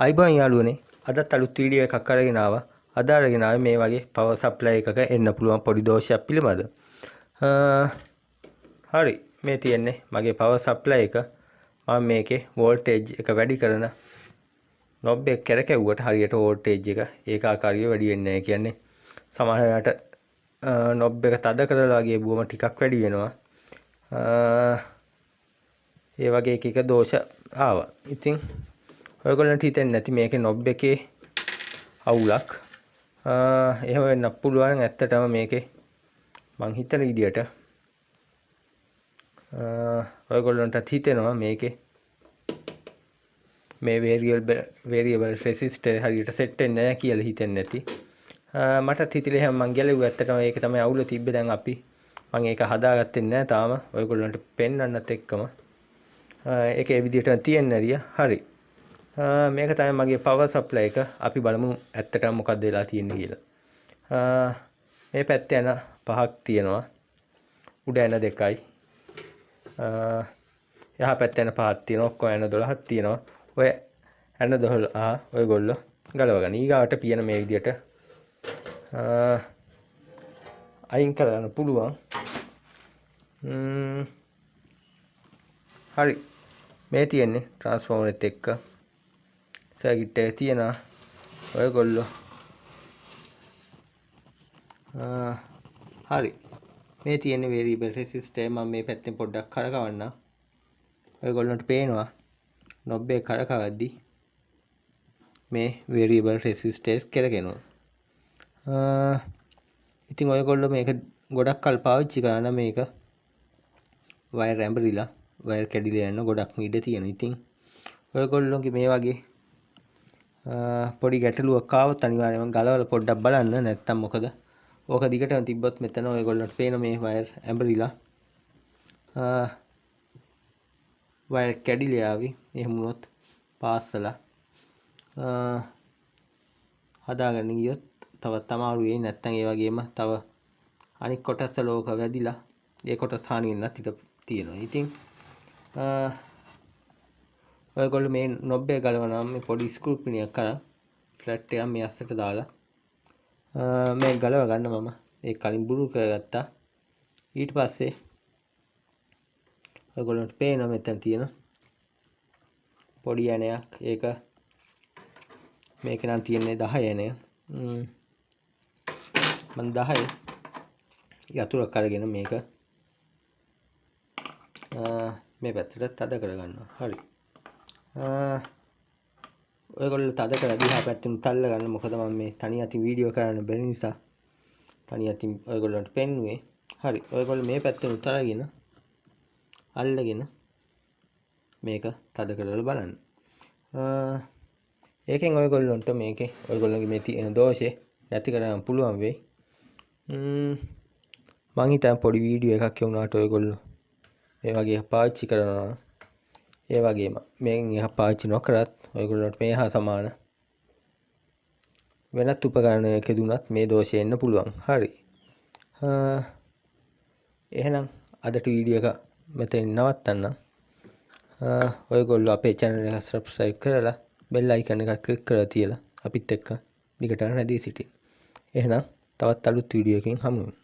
අයිබෝන් යාළුවනේ අදත් අලුත් වීඩියෝ එකක් අරගෙන ආවා. අද අරගෙන ආවේ මේ වගේ පවර් සප්ලයි එකක එන්න පුළුවන් පොඩි දෝෂයක් පිළිබඳ. හරි මේ තියෙන්නේ මගේ පවර් සප්ලයි එක. මම මේකේ වෝල්ටේජ් එක වැඩි කරන නොබ් එක කරකැවුවට හරියට වෝල්ටේජ් එක ඒකාකාරීව වැඩි වෙන්නේ නැහැ. කියන්නේ සමහර වෙලාවට නොබ් එක තද කරලා වගේ බුවම ටිකක් වැඩි වෙනවා. ඒ වගේ එක දෝෂ ආවා. ඉතින් ඔයගොල්ලන්ට හිතෙන්නේ නැති මේකේ නොබ් එකේ අවුලක්. එහෙම වෙන්න පුළුවන්. ඇත්තටම මේකේ මං හිතන විදියට ඔයගොල්ලන්ටත් හිතෙනවා මේකේ මේ variable resistor හරියට සෙට් වෙන්නේ නැහැ කියලා හිතෙන්නේ නැති. මටත් හිතිලා එහෙම මං ගැලුවා. ඇත්තටම ඒක තමයි අවුල තිබ්බේ. දැන් මං ඒක හදාගත්තේ නැහැ තාම. ඔයගොල්ලන්ට පෙන්වන්නත් එක්කම ඒක ඒ විදිහට තියෙන්න ඇරියා. හරි. මේක තමයි මගේ පවර් සප්ලයි එක. අපි බලමු ඇත්තටම මොකක්ද වෙලා තියෙන්නේ කියලා. මේ පැත්තේ යන 5ක් තියෙනවා. උඩ යන 2යි. එහා පැත්තේ යන 5ක් තියෙනවා. ඔක්කොම යන 12ක් තියෙනවා. ඔය යන 12 ඔයගොල්ලෝ ගලව ගන්න. ඊගාවට පියන මේ විදිහට අයින් කරන්න පුළුවන්. හරි. මේ තියෙන්නේ ට්‍රාන්ස්ෆෝමර් එකත් එක්ක සර්කිට් එක තියෙනවා. ඔයගොල්ලෝ හරි මේ තියෙන්නේ variable resistor. මම මේ පැත්තෙන් පොඩ්ඩක් කරකවන්නම්. ඔයගොල්ලන්ට පේනවා නොබ් එක කරකවද්දි මේ variable resistor කරගෙනවා. ඉතින් ඔයගොල්ලෝ මේක ගොඩක් කල් පාවිච්චි කරන මේක වයර් ඇඹරිලා වයර් කැඩිලා යන ගොඩක් ඉඩ තියෙනවා. ඉතින් ඔයගොල්ලෝගේ මේ වගේ පොඩි ගැටලුවක් ආවොත් අනිවාර්යයෙන්ම ගලවලා පොඩ්ඩක් බලන්න. නැත්තම් මොකද ඕක දිගටම තිබ්බොත් මෙතන ඔයගොල්ලන්ට පේන මේ වයර් ඇඹරිලා වයර් කැඩිලා ආවි. එහෙම වුණොත් පාස්සලා හදාගන්න ගියොත් තවත් අමාරු වෙයි. නැත්තම් ඒ වගේම තව අනික් කොටස් වල ඕක වැදිලා ඒ කොටස් හානි වෙන්නත් ඉඩ තියෙනවා. ඉතින් ඔයගොල්ලෝ මේ නොබ් එක ගලවනවා මේ පොඩි ස්ක්‍රූ පිනියක් අරන් ෆ්ලැට් එකක් මේ අස්සට දාලා මේ ගලව ගන්න. මම ඒක කලින් බුරු කරගත්තා. ඊට පස්සේ ඔයගොල්ලන්ට පේනවා මෙතන තියෙන පොඩි ඇණයක්. ඒක මේක නම් තියෙන්නේ 10 ඇණය. මම 10 යතුරක් අරගෙන මේක මේ පැත්තට තද කරගන්නවා. හරි. ඔයගොල්ලෝ තද කරලා දිහා පැත්තෙන් තල්ල ගන්න. මොකද මම මේ තනි අතින් වීඩියෝ කරන්න බැරි නිසා තනි අතින් ඔයගොල්ලන්ට පෙන්නුවේ. හරි. ඔයගොල්ලෝ මේ පැත්තෙන් උතරගෙන අල්ලගෙන මේක තද කරලා බලන්න. ඒකෙන් ඔයගොල්ලන්ට මේකේ ඔයගොල්ලන්ගේ මේ තියෙන දෝෂේ නැති කරගන්න පුළුවන් වෙයි. මං හිතන්නේ පොඩි වීඩියෝ එකක් වුණාට ඔයගොල්ලෝ මේ වගේ පාවිච්චි කරනවා. ඒ වගේම මේන් එහා පාවිච්චි නොකරත් ඔයගොල්ලන්ට මේ හා සමාන වෙනත් උපකරණයක දුනත් මේ දෝෂය එන්න පුළුවන්. හරි. එහෙනම් අදට වීඩියෝ එක මෙතනින් නවත්තන්න. ඔයගොල්ලෝ අපේ channel එක subscribe කරලා bell icon එක click කරලා තියලා අපිත් එක්ක දිගටම රැඳී සිටින්න. එහෙනම් තවත් අලුත් වීඩියෝ එකකින් හමු වෙමු.